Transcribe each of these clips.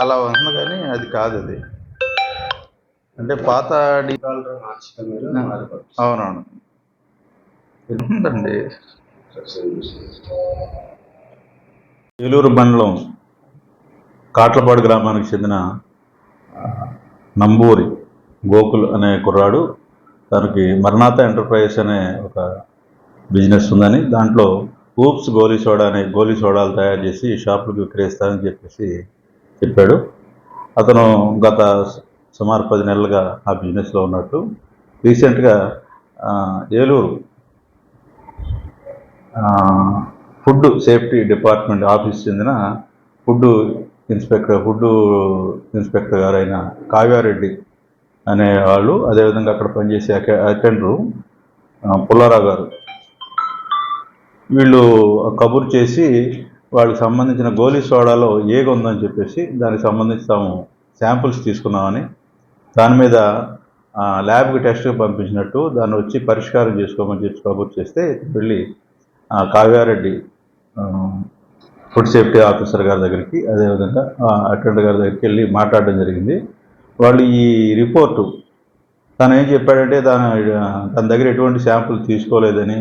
అలా ఉంది కానీ అది కాదు అది. అంటే పాత అవునవును ఉందండి. ఏలూరు మండలం కాట్లపాడు గ్రామానికి చెందిన నంబూరి గోకుల్ అనే కుర్రాడు తనకి మరణాత ఎంటర్ప్రైజెస్ అనే ఒక బిజినెస్ ఉందని, దాంట్లో ఊప్స్ గోలీ సోడా అనే గోలీ సోడాలు తయారు చేసి షాపులకు విక్రయిస్తానని చెప్పేసి చెప్పాడు. అతను గత సుమారు 10 నెలలుగా ఆ బిజినెస్లో ఉన్నట్టు. రీసెంట్గా Eluru food safety department office చెందిన ఫుడ్ ఇన్స్పెక్టర్ గారైన కావ్యారెడ్డి అనే వాళ్ళు, అదేవిధంగా అక్కడ పనిచేసే అటెండరు పుల్లారావు గారు, వీళ్ళు కబురు చేసి వాళ్ళకి సంబంధించిన గోలీ సోడాలో ఏగ ఉందని చెప్పేసి దానికి సంబంధించి తాము శాంపుల్స్ తీసుకున్నామని, దాని మీద ల్యాబ్కి టెస్ట్కి పంపించినట్టు, దాన్ని వచ్చి పరిష్కారం చేసుకోమని చెప్పి కబురు చేస్తే వెళ్ళి కావ్యారెడ్డి ఫుడ్ సేఫ్టీ ఆఫీసర్ గారి దగ్గరికి, అదేవిధంగా అటెండర్ గారి దగ్గరికి వెళ్ళి మాట్లాడడం జరిగింది. వాళ్ళు ఈ రిపోర్టు తను ఏం చెప్పాడంటే తన దగ్గర ఎటువంటి శాంపుల్ తీసుకోలేదని,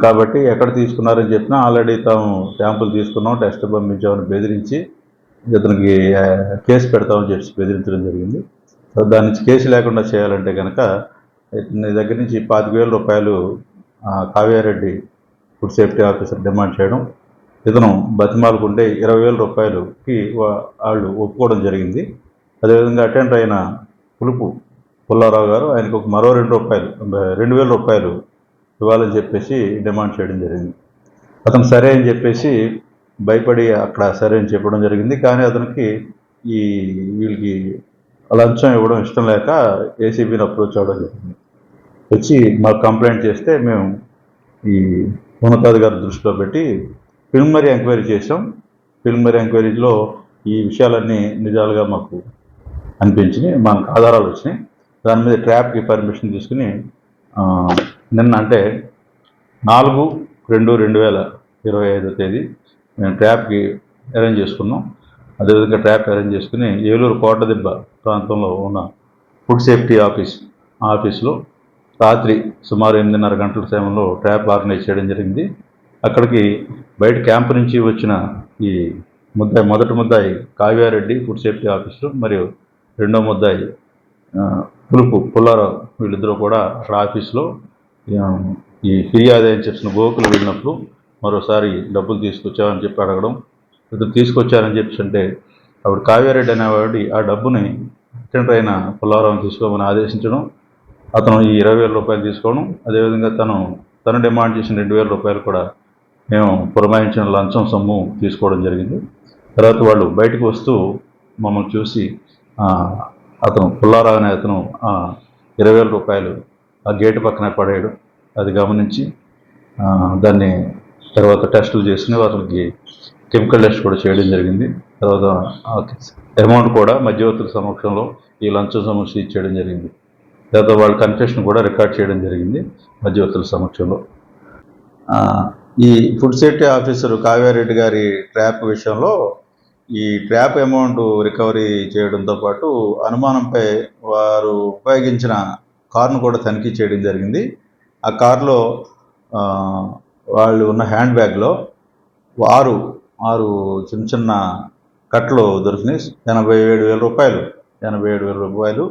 కాబట్టి ఎక్కడ తీసుకున్నారని చెప్పినా ఆల్రెడీ తాము శాంపుల్ తీసుకున్నాం, టెస్ట్ పంపించామని బెదిరించి ఇతనికి కేసు పెడతామని చెప్పి బెదిరించడం జరిగింది. దాని నుంచి కేసు లేకుండా చేయాలంటే కనుక నీ దగ్గర నుంచి 25,000 రూపాయలు Kavya Reddy food safety officer demand చేయడం, ఇతను బతిమాలుకుంటే 20,000 రూపాయలుకి వాళ్ళు ఒప్పుకోవడం జరిగింది. అదేవిధంగా అటెండర్ అయిన పుల్లారావు గారు ఆయనకు మరో 2,000 రూపాయలు ఇవ్వాలని చెప్పేసి డిమాండ్ చేయడం జరిగింది. అతను సరే అని చెప్పేసి భయపడి అక్కడ సరే అని చెప్పడం జరిగింది. కానీ అతనికి వీళ్ళకి లంచం ఇవ్వడం ఇష్టం లేక ఏసీబీని అప్రోచ్ అవ్వడం జరిగింది. వచ్చి మాకు కంప్లైంట్ చేస్తే మేము ఈ ఉన్నతాధికారి దృష్టిలో పెట్టి ప్రిలిమినరీ ఎంక్వైరీ చేసాం. ప్రిలిమినరీ ఎంక్వైరీలో ఈ విషయాలన్నీ నిజాలుగా మాకు అనిపించినాయి, మనకు ఆధారాలు వచ్చినాయి. దాని మీద ట్రాప్కి పర్మిషన్ తీసుకుని నిన్న అంటే 4/2/2025 తేదీ మేము ట్రాప్కి అరేంజ్ చేసుకున్నాం. అదేవిధంగా ట్రాప్ అరేంజ్ చేసుకుని ఏలూరు కోటదిబ్బ ప్రాంతంలో ఉన్న ఫుడ్ సేఫ్టీ ఆఫీస్లో రాత్రి సుమారు 8:30 గంటల సమయంలో ట్రాప్ ఆర్గనైజ్ చేయడం జరిగింది. అక్కడికి బయట క్యాంపు నుంచి వచ్చిన ఈ మొదటి ముద్దాయి కావ్యారెడ్డి ఫుడ్ సేఫ్టీ ఆఫీసర్ మరియు రెండో ముద్దాయి పుల్లారావు, వీళ్ళిద్దరూ కూడా అక్కడ ఆఫీస్లో ఈ ఫిర్యాదు అని చెప్పిన గోకులు వెళ్ళినప్పుడు మరోసారి డబ్బులు తీసుకొచ్చామని చెప్పి అడగడం, ఇద్దరు తీసుకొచ్చారని చెప్పి అంటే అప్పుడు కావ్యారెడ్డి అనేవాడు ఆ డబ్బుని అటెండర్ అయిన పుల్లారావుని తీసుకోమని ఆదేశించడం, అతను ఈ 20,000 రూపాయలు తీసుకోవడం, అదేవిధంగా తను డిమాండ్ చేసిన 2,000 రూపాయలు కూడా మేము పురమాయించిన లంచం సొమ్ము తీసుకోవడం జరిగింది. తర్వాత వాళ్ళు బయటకు వస్తూ మమ్మల్ని చూసి అతను పుల్లారావు అనే అతను 20,000 రూపాయలు ఆ గేటు పక్కన పడేయడం, అది గమనించి దాన్ని తర్వాత టెస్టులు చేసుకుని అతనికి కెమికల్ టెస్ట్ కూడా చేయడం జరిగింది. తర్వాత అమౌంట్ కూడా మధ్యవర్తుల సమక్షంలో ఈ లంచం సొమ్ము సీజ్ చేయడం జరిగింది. తర్వాత వాళ్ళ కన్ఫెషన్ కూడా రికార్డ్ చేయడం జరిగింది మధ్యవర్తుల సమక్షంలో. ఈ ఫుడ్ సేఫ్టీ ఆఫీసర్ కావ్యారెడ్డి గారి ట్రాప్ విషయంలో ఈ ట్రాప్ అమౌంట్ రికవరీ చేయడంతో పాటు అనుమానంపై వారు ఉపయోగించిన కారును కూడా తనిఖీ చేయడం జరిగింది. ఆ కారులో వాళ్ళు ఉన్న హ్యాండ్ బ్యాగ్లో ఆరు చిన్న చిన్న కట్టలు దొరికినాయి. 87,000 రూపాయలు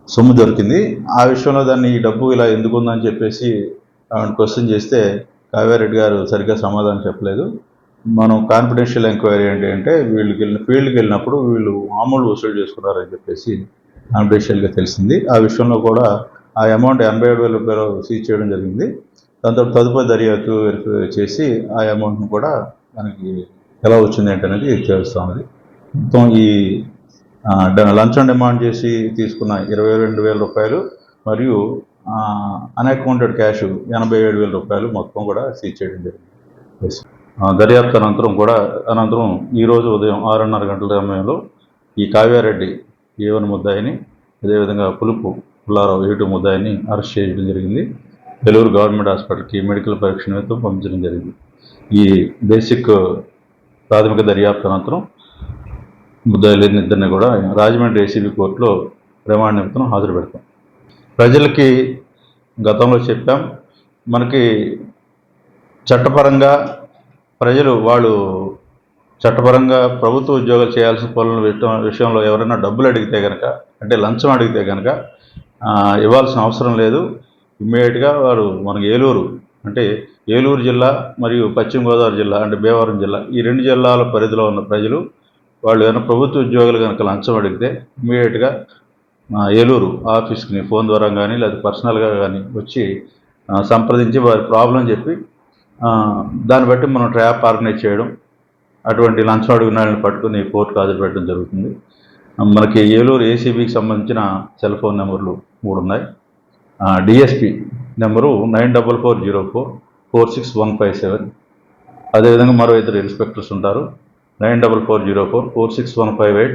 సొమ్ము దొరికింది. ఆ విషయంలో దాన్ని ఈ డబ్బు ఇలా ఎందుకు ఉందని చెప్పేసి క్వశ్చన్ చేస్తే కావ్యారెడ్డి గారు సరిగ్గా సమాధానం చెప్పలేదు. మనం కాన్ఫిడెన్షియల్ ఎంక్వైరీ అంటే ఫీల్డ్కి వెళ్ళినప్పుడు వీళ్ళు మామూలు వసూలు చేసుకున్నారని చెప్పేసి కాన్ఫిడెన్షియల్గా తెలిసింది. ఆ విషయంలో కూడా ఆ అమౌంట్ 87,000 రూపాయలు సీజ్ చేయడం జరిగింది. దాంతో తదుపరి దర్యాప్తు వెరిఫై చేసి ఆ అమౌంట్ను కూడా మనకి ఎలా వచ్చింది ఏంటనేది తెలుస్తున్నది. మొత్తం ఈ లంచం డిమాండ్ చేసి తీసుకున్న 22,000 రూపాయలు మరియు అన్అకౌంటెడ్ క్యాష్ 87,000 రూపాయలు మొత్తం కూడా సీజ్ చేయడం జరిగింది. దర్యాప్తు అనంతరం ఈరోజు ఉదయం 6:30 గంటల సమయంలో ఈ కావ్యారెడ్డి A1 ముద్దాయిని, అదేవిధంగా పుల్లారావు A2 ముద్దాయిని అరెస్ట్ చేయడం జరిగింది. ఏలూరు గవర్నమెంట్ హాస్పిటల్కి మెడికల్ పరీక్ష నిమిత్తం పంపించడం జరిగింది. ఈ బేసిక్ ప్రాథమిక దర్యాప్తు అనంతరం ముద్దాయిలని ఇద్దరిని కూడా రాజమండ్రి ఏసీబీ కోర్టులో రిమాండ్ నిమిత్తం హాజరు పెడతాం. ప్రజలకి గతంలో చెప్పాం, మనకి చట్టపరంగా ప్రజలు వాళ్ళు చట్టపరంగా ప్రభుత్వ ఉద్యోగాలు చేయాల్సిన పనుల విషయంలో ఎవరైనా డబ్బులు అడిగితే కనుక, అంటే లంచం అడిగితే కనుక ఇవ్వాల్సిన అవసరం లేదు. ఇమ్మీడియట్గా వారు మనకి ఏలూరు జిల్లా మరియు పశ్చిమ గోదావరి జిల్లా అంటే భీమవరం జిల్లా, ఈ 2 జిల్లాల పరిధిలో ఉన్న ప్రజలు వాళ్ళు ఏమైనా ప్రభుత్వ ఉద్యోగులు కనుక లంచం అడిగితే ఇమ్మీడియట్గా ఏలూరు ఆఫీస్కి ఫోన్ ద్వారా కానీ లేదా పర్సనల్గా కానీ వచ్చి సంప్రదించి వారి ప్రాబ్లం చెప్పి దాన్ని బట్టి మనం ట్రాప్ ఆర్గనైజ్ చేయడం, అటువంటి లంచం అడిగిన వాళ్ళని పట్టుకుని కోర్టుకు హాజరు పెట్టడం జరుగుతుంది. మనకి ఏలూరు ఏసీబీకి సంబంధించిన సెల్ ఫోన్ నెంబర్లు 3 ఉన్నాయి. DSP number 9440446157. అదేవిధంగా మరో 2 ఇన్స్పెక్టర్స్ ఉంటారు. 9440446158,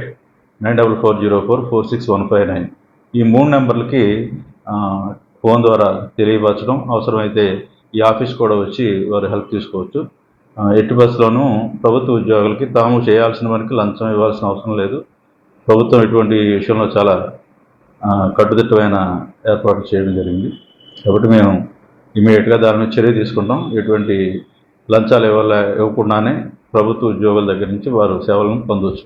9440446159. ఈ 3 నెంబర్లకి ఫోన్ ద్వారా తెలియపరచడం, అవసరమైతే ఈ ఆఫీస్ కూడా వచ్చి వారు హెల్ప్ తీసుకోవచ్చు. ఎట్టి బస్సులోనూ ప్రభుత్వ ఉద్యోగులకి తాము చేయాల్సిన వారికి లంచం ఇవ్వాల్సిన అవసరం లేదు. ప్రభుత్వం ఇటువంటి విషయంలో చాలా కట్టుదిట్టమైన ఏర్పాట్లు చేయడం జరిగింది. కాబట్టి మేము ఇమీడియట్గా దాని మీద చర్య తీసుకుంటాం. ఎటువంటి లంచాలు ఇవ్వకుండానే ప్రభుత్వ ఉద్యోగుల దగ్గర నుంచి వారు సేవలను పొందవచ్చు.